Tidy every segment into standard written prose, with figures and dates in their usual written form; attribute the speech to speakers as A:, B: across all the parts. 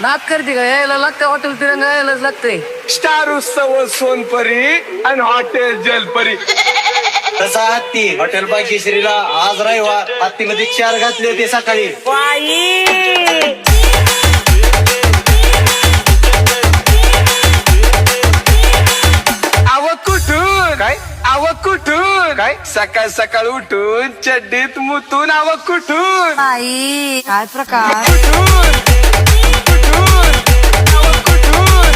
A: नाद करते का? यायला लागतं हॉटेल तिरंगा, यायलाच लागतंय.
B: स्टार उत्सव सोनपरी आणि हॉटेल जलपरी.
C: तसा हत्ती हॉटेल भाग्यश्रीला आज रविवार हत्तीमध्ये 4 घातले होते सकाळी.
B: आव कुठून काय? आव कुठून काय? सकाळ सकाळ उठून चड्डीत मुतून आव कुठून?
A: आई काय प्रकार.
B: कुठून कुठून आव कुठून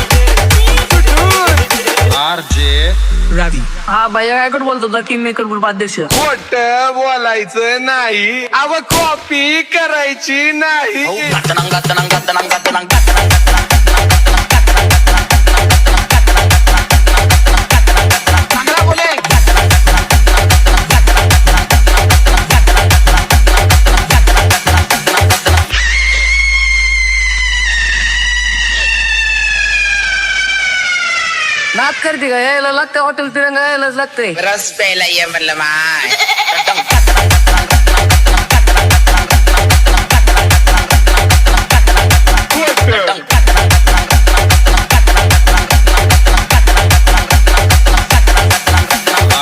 B: कुठून?
C: RJ
D: रवि
A: हा भैया काय कुठं बोलतो किंग मेकर ग्रुप अध्यक्ष.
B: खोट बोलायचं नाही. आव कॉपी करायची नाही.
A: नाद करते का? यायला लागतं हॉटेल तिरंगा, यायलाच लागतंय.
E: रस प्यायला ये म्हणलं माय.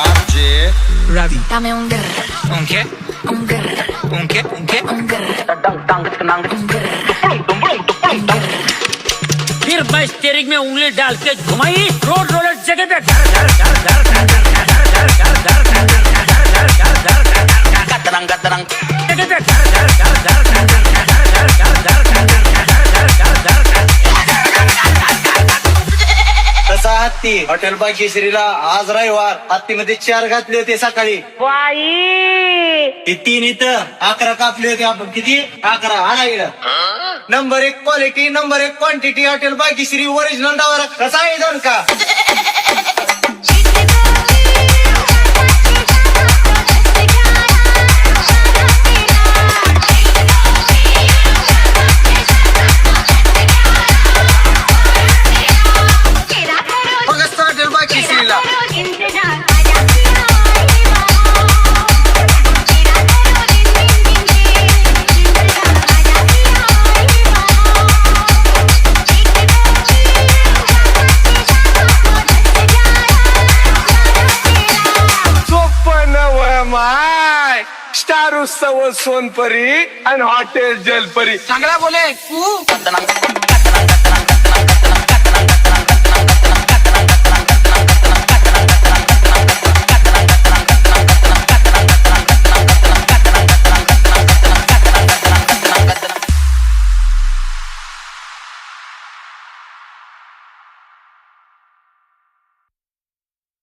C: RJ
D: Ravi
F: Dame un grr,
D: un qué?
F: un grr,
D: Un qué? Un qué?
F: un grr,
G: फिर मैं स्टीयरिंग में उंगली डाल के घुमाई, रोड रोलर जगह पे घर घर घर घर घर घर घर घर घर घर घर घर घर घर घर घर जगह पे घर घर घर घर घर घर घर घर घर घर घर.
C: तसा हत्ती हॉटेल भाग्यश्रीला आज रविवार हत्तीमध्ये 4 घातले होते सकाळी. ती 3 इथं 11 कापले होते आपण. किती? 11. आणा इकडं. Number 1 quality, number 1 quantity hotel Bhagyashree original डावर. कसा आहे दोन का? बघत हॉटेल भाग्यश्रीला.
B: माय स्टार उत्सव सोनपरी आणि हॉटेल जलपरी.
A: चांगला बोले.